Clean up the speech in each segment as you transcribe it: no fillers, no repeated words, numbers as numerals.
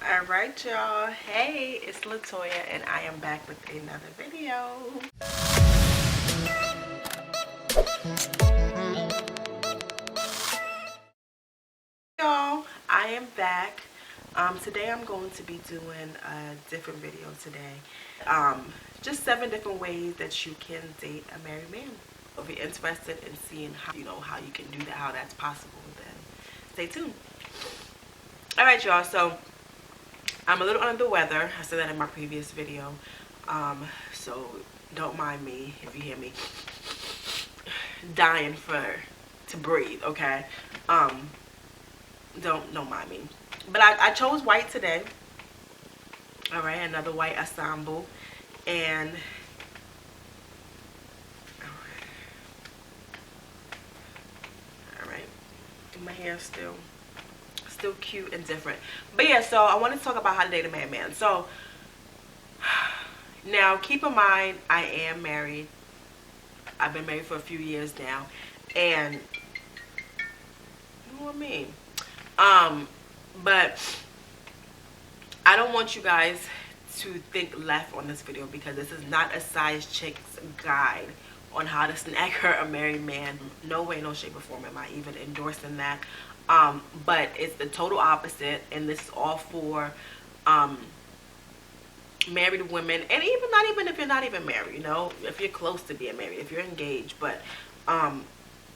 Alright y'all, hey, it's Latoya and I am back with another video. Y'all, I am back. Today I'm going to be doing a different video today. Just 7 different ways that you can date a married man. If you're interested in seeing how you can do that, how that's possible, then stay tuned. Alright y'all, so I'm a little under the weather. I said that in my previous video. So don't mind me if you hear me dying to breathe, okay? Don't mind me. But I chose white today. Alright, another white ensemble. And alright. My hair still cute and different. But yeah, so I want to talk about how to date a married man. So now keep in mind, I am married. I've been married for a few years now, and you know what I mean. But I don't want you guys to think left on this video, because this is not a size chick's guide on how to snag her a married man. No way, no shape or form am I even endorsing that. But it's the total opposite, and this is all for married women, and not even if you're not even married, if you're close to being married, if you're engaged, but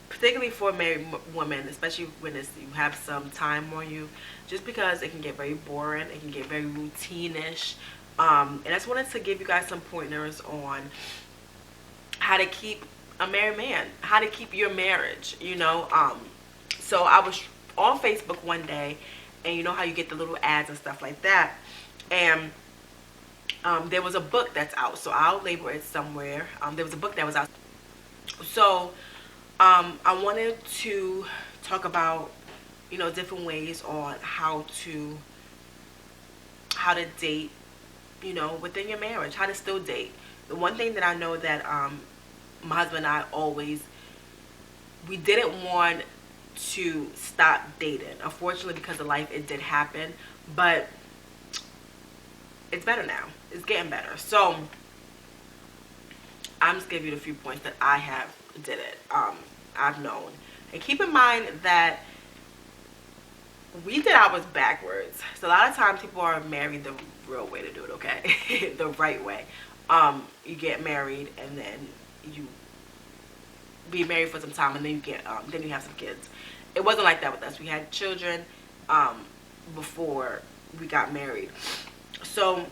particularly for married women, especially when you have some time on you, just because it can get very boring, it can get very routine-ish. And I just wanted to give you guys some pointers on how to keep a married man, how to keep your marriage, So I was on Facebook one day, and you know how you get the little ads and stuff like that, and there was a book that's out, so I'll label it somewhere. There was a book that was out, so I wanted to talk about different ways on how to date within your marriage, how to still date. The one thing that I know that my husband and I we didn't want to stop dating. Unfortunately, because of life, it did happen, but it's better now. It's getting better. So I'm just giving you the few points that I have did it. I've known. And keep in mind that we did ours backwards. So a lot of times people are married the real way to do it, okay? The right way. You get married, and then you be married for some time, and then then you have some kids. It wasn't like that with us. We had children before we got married. So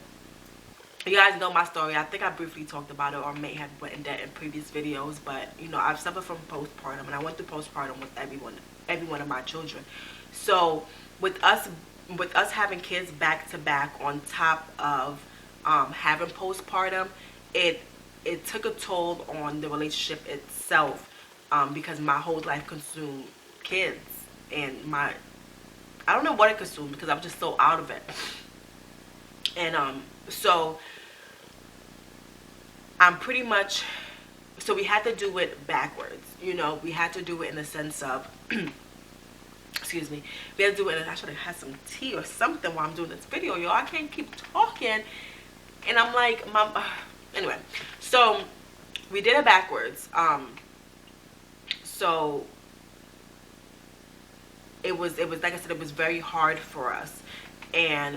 you guys know my story. I think I briefly talked about it, or may have went in depth in previous videos, but I've suffered from postpartum, and I went through postpartum with every one of my children. So with us having kids back to back on top of having postpartum, it took a toll on the relationship itself, because my whole life consumed kids, and I don't know what it consumed, because I was just so out of it. And so I'm pretty much, so we had to do it backwards. We had to do it in the sense of excuse me, we had to do it, and I should have had some tea or something while I'm doing this video, y'all. I can't keep talking, and I'm like, anyway, so we did it backwards. So it was like I said, it was very hard for us, and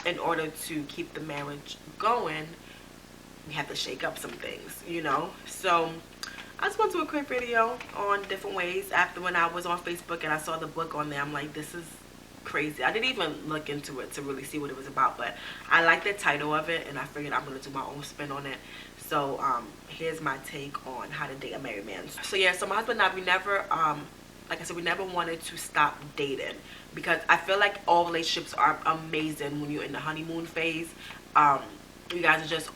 in order to keep the marriage going, we had to shake up some things, So I just want to do a quick video on different ways. After when I was on Facebook and I saw the book on there, I'm like, this is crazy. I didn't even look into it to really see what it was about, but I like the title of it, and I figured I'm going to do my own spin on it. So here's my take on how to date a married man. So yeah, so my husband and I, we never, like I said, we never wanted to stop dating, because I feel like all relationships are amazing when you're in the honeymoon phase. You guys are just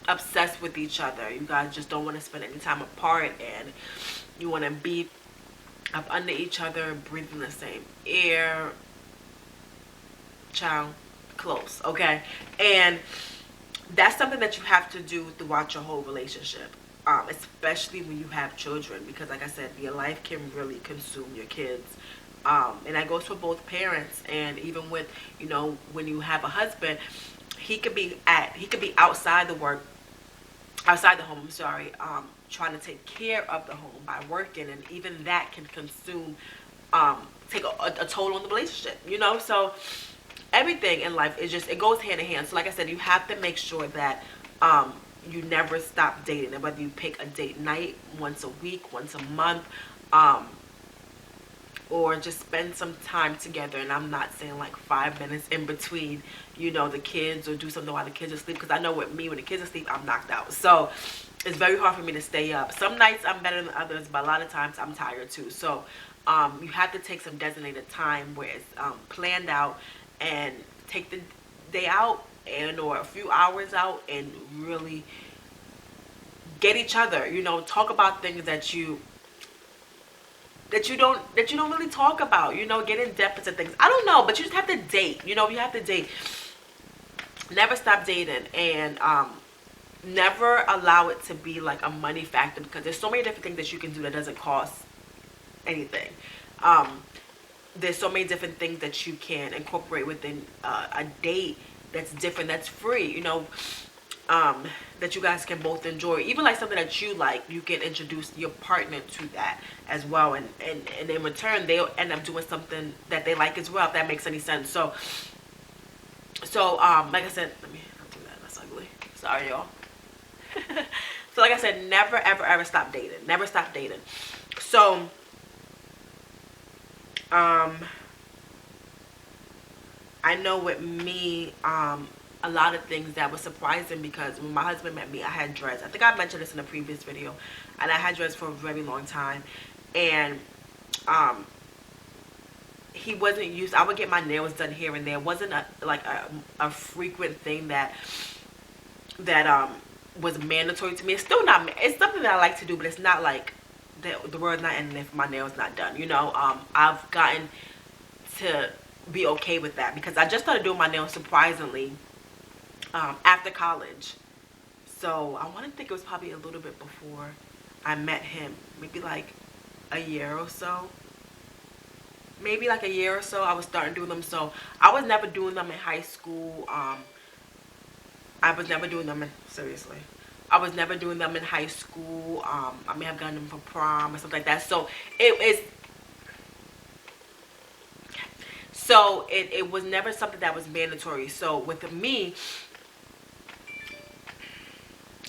obsessed with each other. You guys just don't want to spend any time apart, and you want to be up under each other, breathing the same air, child, close, okay? And that's something that you have to do throughout your whole relationship, especially when you have children, because like I said, your life can really consume your kids And that goes for both parents. And even with, you know, when you have a husband, he could be outside the home, I'm sorry, trying to take care of the home by working, and even that can consume, take a toll on the relationship, you know. So everything in life is just, it goes hand in hand. So like I said, you have to make sure that you never stop dating, and whether you pick a date night once a week, once a month, or just spend some time together. And I'm not saying like 5 minutes in between, you know, the kids, or do something while the kids are asleep, because I know with me, when the kids are asleep, I'm knocked out. So it's very hard for me to stay up. Some nights I'm better than others, but a lot of times I'm tired too. So you have to take some designated time where it's planned out, and take the day out, and or a few hours out, and really get each other, you know, talk about things that you don't really talk about, you know, get in depth into things. I don't know, but you just have to date, you know. You have to date. Never stop dating, and never allow it to be like a money factor, because there's so many different things that you can do that doesn't cost anything. There's so many different things that you can incorporate within a date that's different, that's free, you know, that you guys can both enjoy. Even like something that you like, you can introduce your partner to that as well, and in return they'll end up doing something that they like as well, if that makes any sense. So like I said, let me not do that, that's ugly, sorry y'all. So like I said, never ever ever stop dating. Never stop dating. So I know with me, a lot of things that was surprising, because when my husband met me, I had dreads. I think I mentioned this in a previous video, and I had dreads for a very long time. And he wasn't used. I would get my nails done here and there. It wasn't a frequent thing that was mandatory to me. It's still not. It's something that I like to do, but it's not like the world's not ending if my nails not done, you know. I've gotten to be okay with that, because I just started doing my nails, surprisingly, after college. So I want to think it was probably a little bit before I met him, maybe like a year or so. Maybe like a year or so I was starting doing them. So I was never doing them in high school. I was never doing them in, seriously, I was never doing them in high school. I may have gotten them for prom or something like that. So it was never something that was mandatory. So with me,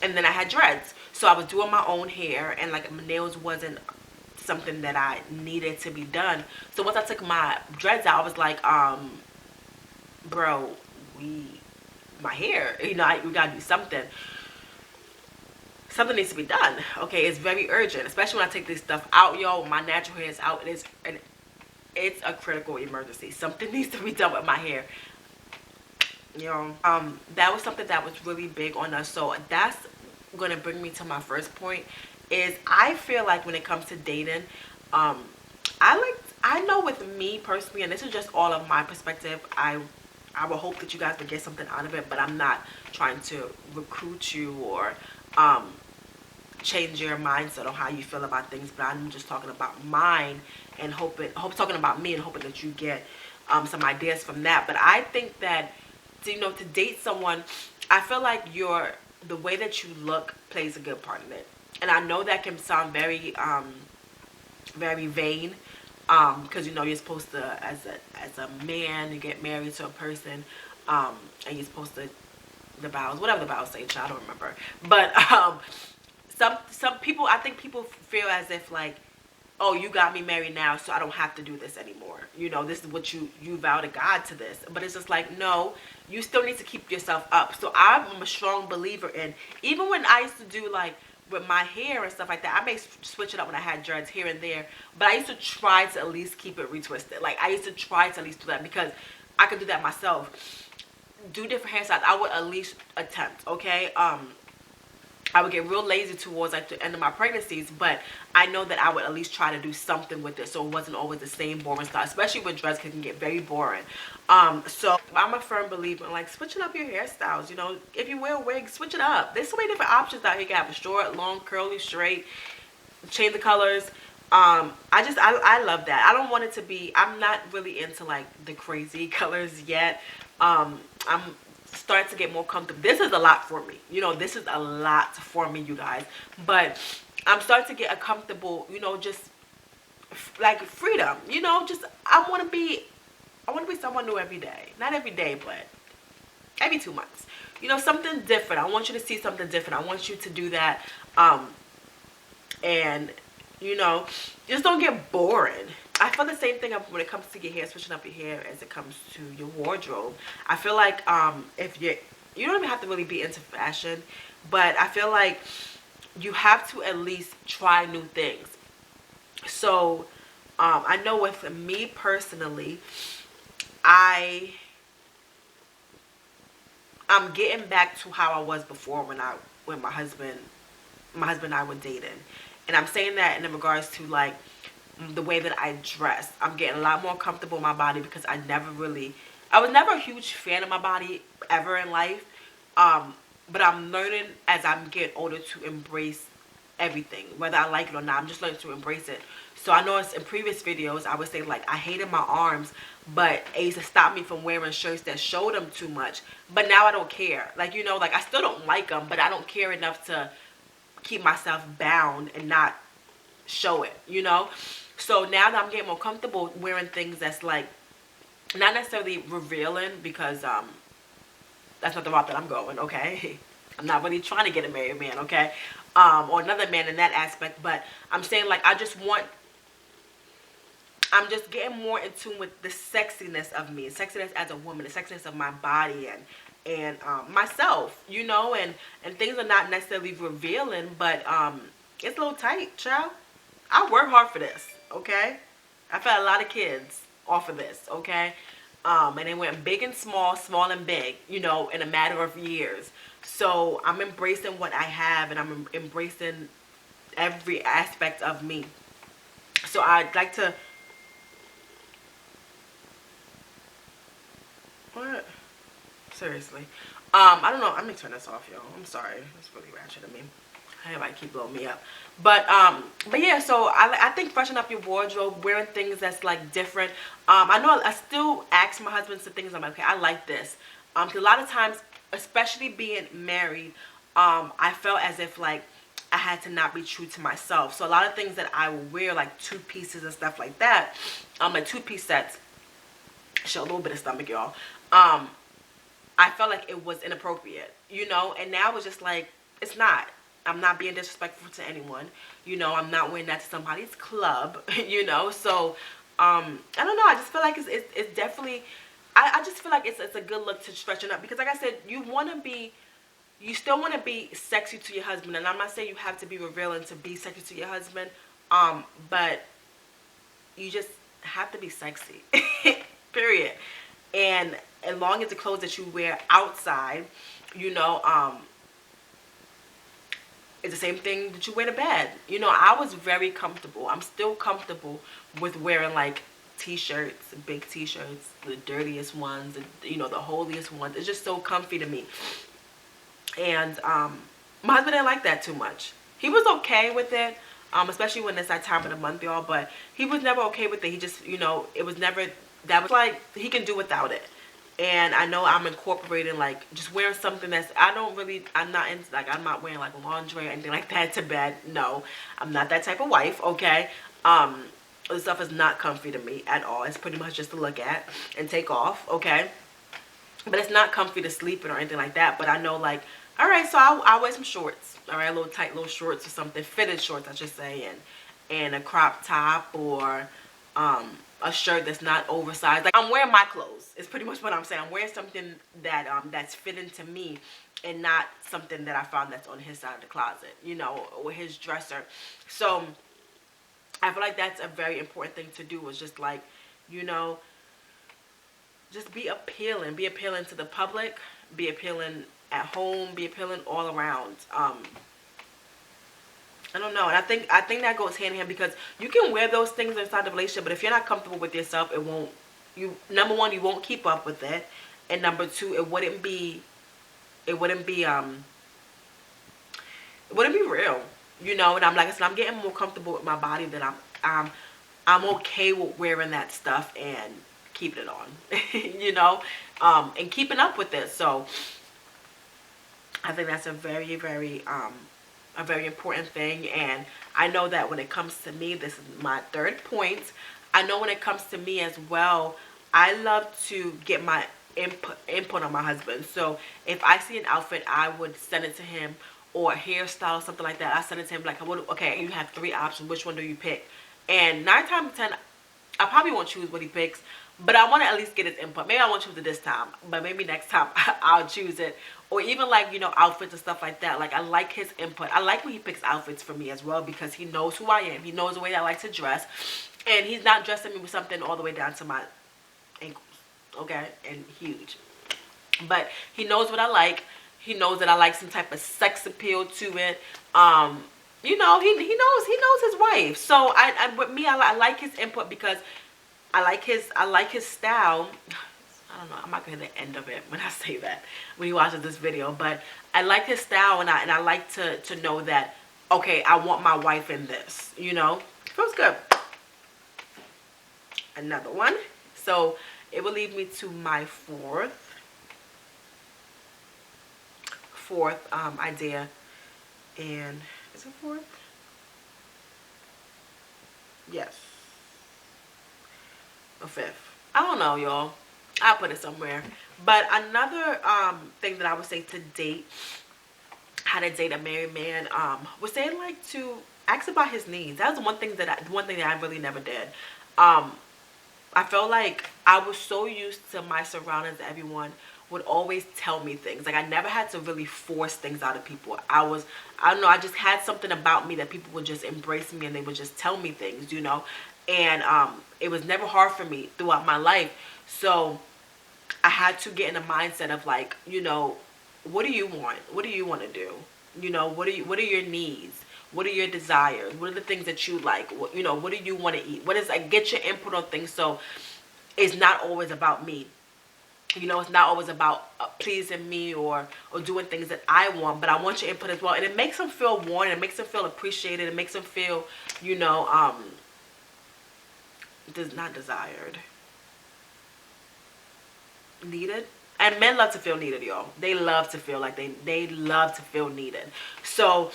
and then I had dreads, so I was doing my own hair, and like my nails wasn't something that I needed to be done. So once I took my dreads out, I was like, bro, my hair, you know, we gotta do something. Something needs to be done. Okay, it's very urgent, especially when I take this stuff out, y'all. My natural hair is out, and it's a critical emergency. Something needs to be done with my hair, you know. That was something that was really big on us. So that's gonna bring me to my first point, is I feel like when it comes to dating, I know with me personally, and this is just all of my perspective, I will hope that you guys will get something out of it, but I'm not trying to recruit you or change your mindset on how you feel about things, but I'm just talking about mine, and talking about me, and hoping that you get some ideas from that. But I think that, you know, to date someone, I feel like the way that you look plays a good part in it. And I know that can sound very very vain, because you know, you're supposed to, as a man, you get married to a person, and you're supposed to, the vows, whatever the vows say, I don't remember, but some people, I think people feel as if like, oh, you got me married now, so I don't have to do this anymore, you know, this is what you vow to God to this. But it's just like, no, you still need to keep yourself up. So I'm a strong believer in, even when I used to do like with my hair and stuff like that, I may switch it up when I had dreads here and there, but I used to try to at least keep it retwisted. Like I used to try to at least do that, because I could do that myself, do different hairstyles. I would at least attempt. Okay, I would get real lazy towards like the end of my pregnancies, but I know that I would at least try to do something with it, so it wasn't always the same boring style, especially with dreads, can get very boring. So I'm a firm believer in like switching up your hairstyles. You know, if you wear a wig, switch it up. There's so many different options out here. You can have a short, long, curly, straight, change the colors. I love that. I don't want it to be, I'm not really into like the crazy colors yet. I'm starting to get more comfortable. This is a lot for me. You know, this is a lot for me, you guys. But I'm starting to get a comfortable, you know, just like freedom. You know, just I want to be someone new every day. Not every day, but every 2 months. You know, something different. I want you to see something different. I want you to do that. And you know, just don't get boring. I feel the same thing when it comes to your hair, switching up your hair as it comes to your wardrobe. I feel like if you don't even have to really be into fashion, but I feel like you have to at least try new things. So I know with me personally, I'm getting back to how I was before when my husband and I were dating. And I'm saying that in regards to like the way that I dress. I'm getting a lot more comfortable in my body because I was never a huge fan of my body ever in life. But I'm learning as I'm getting older to embrace everything, whether I like it or not. I'm just learning to embrace it. So I noticed in previous videos I would say like I hated my arms, but it used to stop me from wearing shirts that showed them too much. But now I don't care. Like, you know, like I still don't like them, but I don't care enough to keep myself bound and not show it, you know. So now that I'm getting more comfortable wearing things that's like not necessarily revealing, because that's not the route that I'm going, okay. I'm not really trying to get a married man, okay, or another man in that aspect, but I'm saying like I'm just getting more in tune with the sexiness of me, sexiness as a woman, the sexiness of my body and myself, you know, and things are not necessarily revealing, but it's a little tight, child. I work hard for this, okay? I've had a lot of kids off of this, okay? And they went big and small, small and big, you know, in a matter of years. So I'm embracing what I have, and I'm embracing every aspect of me. So I'd like to... What? Seriously. I don't know. I'm gonna turn this off, y'all. I'm sorry. It's really ratchet of me. Everybody keep blowing me up. But yeah, so I think freshen up your wardrobe, wearing things that's like different. I know I still ask my husband some things. I'm like, okay, I like this. 'Cause a lot of times, especially being married, I felt as if like I had to not be true to myself. So a lot of things that I will wear, like 2 pieces and stuff like that, like 2-piece sets, show a little bit of stomach, y'all. I felt like it was inappropriate, you know, and now it's just like, it's not. I'm not being disrespectful to anyone, you know. I'm not wearing that to somebody's club, you know. So I don't know, I just feel like it's definitely, I just feel like it's a good look to stretching up, because like I said, you still want to be sexy to your husband, and I'm not saying you have to be revealing to be sexy to your husband, but you just have to be sexy. Period. And as long as the clothes that you wear outside, you know, it's the same thing that you wear to bed. You know, I was very comfortable. I'm still comfortable with wearing like t-shirts, big t-shirts, the dirtiest ones, you know, the holiest ones. It's just so comfy to me. And my husband didn't like that too much. He was okay with it, especially when it's that time of the month, y'all, but he was never okay with it. He just, you know, it was never, that was like, he can do without it. And I know I'm incorporating like just wearing something that's, I'm not into, like, I'm not wearing like lingerie or anything like that to bed. No, I'm not that type of wife, okay? This stuff is not comfy to me at all. It's pretty much just to look at and take off, okay? But it's not comfy to sleep in or anything like that. But I know, like, all right, so I'll wear some shorts, all right, little tight little shorts or something, fitted shorts, I should say, and a crop top, or a shirt that's not oversized. Like, I'm wearing my clothes. It's pretty much what I'm saying. I'm wearing something that that's fitting to me, and not something that I found that's on his side of the closet, you know, or his dresser. So I feel like that's a very important thing to do, is just like, you know, just be appealing to the public, be appealing at home, be appealing all around. I don't know, and I think that goes hand in hand, because you can wear those things inside the relationship, but if you're not comfortable with yourself, it won't, number one, you won't keep up with it, and number two, it wouldn't be real, you know. And I'm like I said, I'm getting more comfortable with my body than I've I'm okay with wearing that stuff and keeping it on, you know, and keeping up with it. So I think that's a very important thing. And I know that when it comes to me, this is my third point. I know when it comes to me as well, I love to get my input on my husband. So if I see an outfit, I would send it to him, or a hairstyle or something like that. I send it to him like, okay, you have 3 options. Which one do you pick? And 9 times out of 10, I probably won't choose what he picks, but I want to at least get his input. Maybe I won't choose it this time, but maybe next time I'll choose it. Or even like, you know, outfits and stuff like that. Like, I like his input. I like when he picks outfits for me as well, because he knows who I am. He knows the way I like to dress. And he's not dressing me with something all the way down to my ankles, okay? And huge. But he knows what I like. He knows that I like some type of sex appeal to it. You know, he knows his wife. So with me, I like his input, because I like his style. I don't know, I'm not gonna hit the end of it when I say that, when he watches this video, but I like his style, and I like to know that, okay, I want my wife in this, you know. Feels good. Another one. So it will lead me to my fourth idea. And is it fourth? Yes. Or fifth. I don't know, y'all. I'll put it somewhere. But another thing that I would say to date, how to date a married man, was saying like to ask about his needs. That was one thing that I really never did. I felt like I was so used to my surroundings that everyone would always tell me things. Like, I never had to really force things out of people. I don't know, I just had something about me that people would just embrace me, and they would just tell me things, you know. And it was never hard for me throughout my life. So I had to get in a mindset of like, you know, what do you want? What do you want to do? You know, what are your needs? What are your desires? What are the things that you like? What, you know, what do you want to eat? What is, like, get your input on things. So it's not always about me. You know, it's not always about pleasing me or doing things that I want, but I want your input as well. And it makes them feel wanted. It makes them feel appreciated. It makes them feel, you know, not desired. Needed. And men love to feel needed, y'all. They love to feel like they love to feel needed. So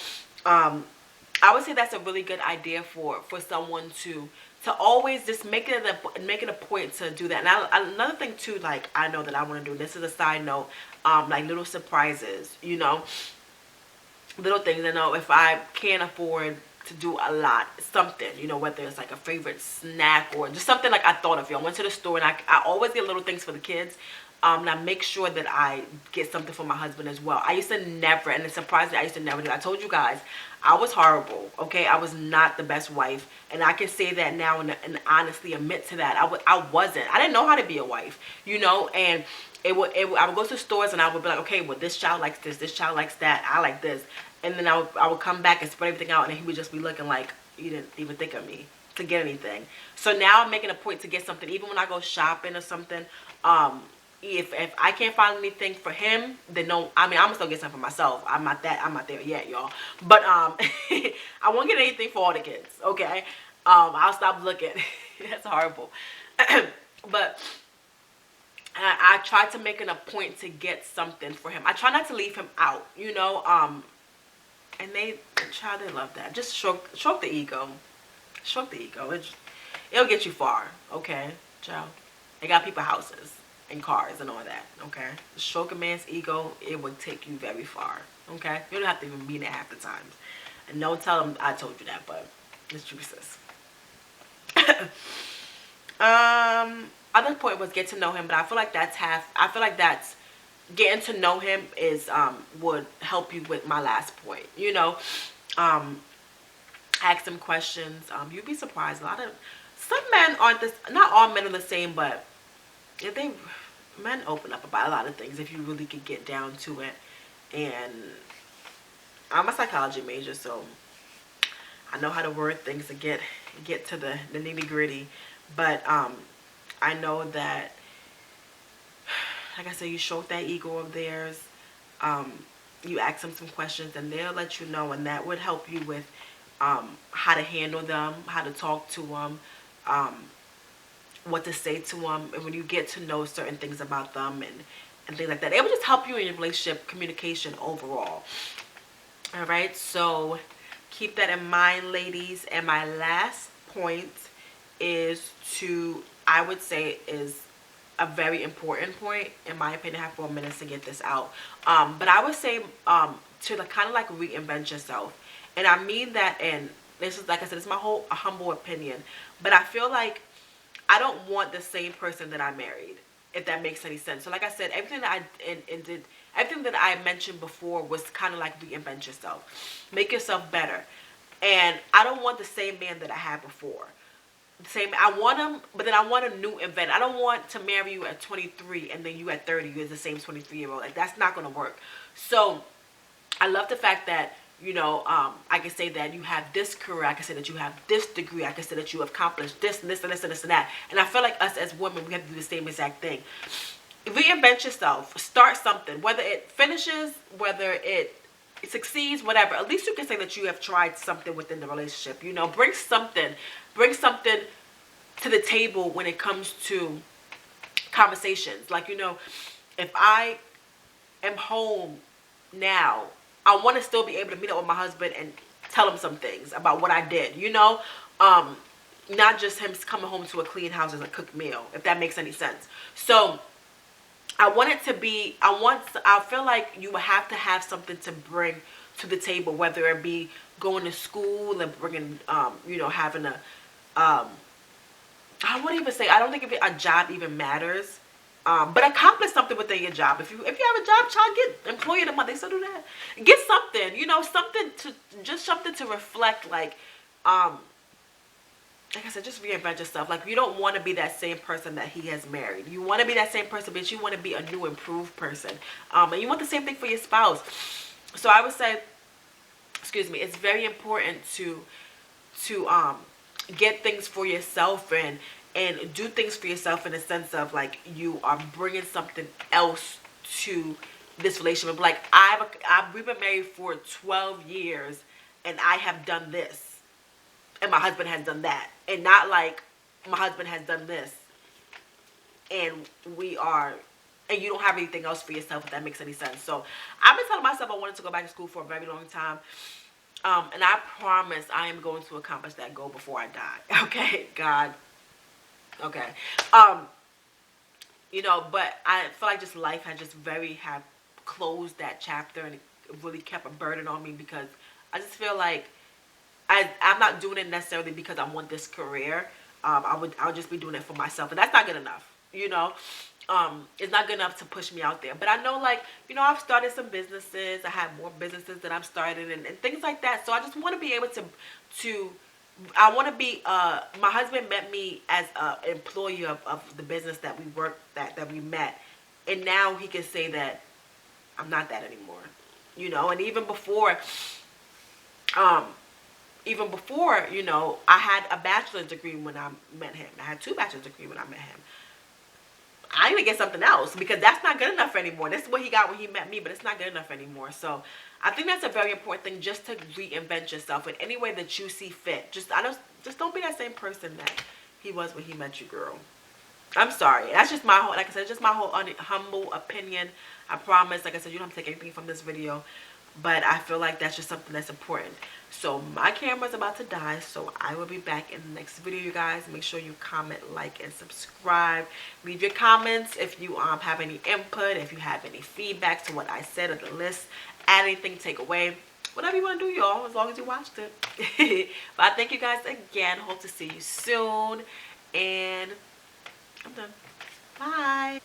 I would say that's a really good idea for someone to always just make it a point to do that. And another thing too, like, I know that I want to do, this is a side note, like little surprises, you know, little things. I know if I can't afford to do a lot, something, you know, whether it's like a favorite snack or just something like I thought of. I went to the store, and I always get little things for the kids. And I make sure that I get something for my husband as well. I used to never, and it's surprising, I used to never do it. I told you guys, I was horrible, okay? I was not the best wife. And I can say that now and honestly admit to that. I wasn't. I didn't know how to be a wife, you know? And I would go to stores, and I would be like, okay, well, this child likes this child likes that, I like this. And then I would come back and spread everything out, and he would just be looking like, you didn't even think of me to get anything. So now I'm making a point to get something, even when I go shopping or something. If I can't find anything for him, then no. I mean, I'm gonna still get something for myself. I'm not there yet, y'all. But I won't get anything for all the kids. Okay. I'll stop looking. That's horrible. But I try to make it a point to get something for him. I try not to leave him out, you know. And they love that. Just stroke the ego. Stroke the ego. It'll get you far. Okay, child. They got people houses and cars and all that, okay? Stroke a man's ego, it would take you very far, okay? You don't have to even mean it half the times. And don't tell them I told you that, but it's true, sis. Other point was get to know him, but I feel like that's getting to know him is would help you with my last point, you know. Ask him questions. You'd be surprised. Some men aren't this, not all men are the same, but if men open up about a lot of things if you really could get down to it. And I'm a psychology major, so I know how to word things to get to the nitty gritty. But I know that, like I said, you stroke that ego of theirs. You ask them some questions, and they'll let you know, and that would help you with how to handle them, how to talk to them, what to say to them, and when you get to know certain things about them and things like that, it will just help you in your relationship communication overall. All right, so keep that in mind, ladies. And my last point is I would say is a very important point, in my opinion. I have 4 minutes to get this out. But I would say to kind of like reinvent yourself. And I mean that, and this is, like I said, it's my whole humble opinion. But I feel like I don't want the same person that I married, if that makes any sense. So like I said, everything that everything that I mentioned before was kind of like reinvent yourself. Make yourself better. And I don't want the same man that I had before. Same, I want him, but then I want a new event. I don't want to marry you at 23 and then you at 30 you're the same 23-year-old. Like, that's not going to work. So I love the fact that, you know, I can say that you have this career, I can say that you have this degree, I can say that you have accomplished this and this and this and this and that. And I feel like us as women, we have to do the same exact thing. Reinvent yourself. Start something, whether it finishes, whether it succeeds, whatever. At least you can say that you have tried something within the relationship. You know, bring something to the table when it comes to conversations. Like, you know, if I am home now, I want to still be able to meet up with my husband and tell him some things about what I did, you know. Not just him coming home to a clean house and a cooked meal, if that makes any sense. So I want it to be, I feel like you would have to have something to bring to the table, whether it be going to school and bringing, you know, having a, I wouldn't even say, I don't think if a job even matters, but accomplish something within your job. If you have a job, child, get employee of the month. They still do that. Get something, you know, something to reflect, like I said, just reinvent yourself. Like, you don't want to be that same person that he has married. You want to be that same person, but you want to be a new, improved person. And you want the same thing for your spouse. So I would say, excuse me, it's very important to get things for yourself and do things for yourself in the sense of, like, you are bringing something else to this relationship. Like, we've been married for 12 years, and I have done this. And my husband has done that. And not like my husband has done this and you don't have anything else for yourself, if that makes any sense. So I've been telling myself I wanted to go back to school for a very long time. And I promise I am going to accomplish that goal before I die. Okay, God. Okay. You know, but I feel like just life had just have closed that chapter, and it really kept a burden on me, because I just feel like I'm not doing it necessarily because I want this career. I'll just be doing it for myself, and that's not good enough, you know. It's not good enough to push me out there. But I know, like, you know, I've started some businesses. I have more businesses that I'm starting and things like that. So I just want to be able to I want to be my husband met me as an employee of the business that we worked that we met, and now he can say that I'm not that anymore, you know. And even before, you know, I had a bachelor's degree when I met him. I had 2 bachelor's degrees when I met him. I need to get something else, because that's not good enough anymore. This is what he got when he met me, but it's not good enough anymore. So I think that's a very important thing, just to reinvent yourself in any way that you see fit. Just don't be that same person that he was when he met you, girl. I'm sorry. That's just my whole, like I said, just my whole humble opinion. I promise, like I said, you don't have to take anything from this video, but I feel like that's just something that's important. So my camera's about to die, so I will be back in the next video, you guys. Make sure you comment, like, and subscribe. Leave your comments if you have any input, if you have any feedback to what I said of the list, add anything, take away, whatever you want to do, y'all, as long as you watched it. But I thank you guys again. Hope to see you soon, and I'm done. Bye.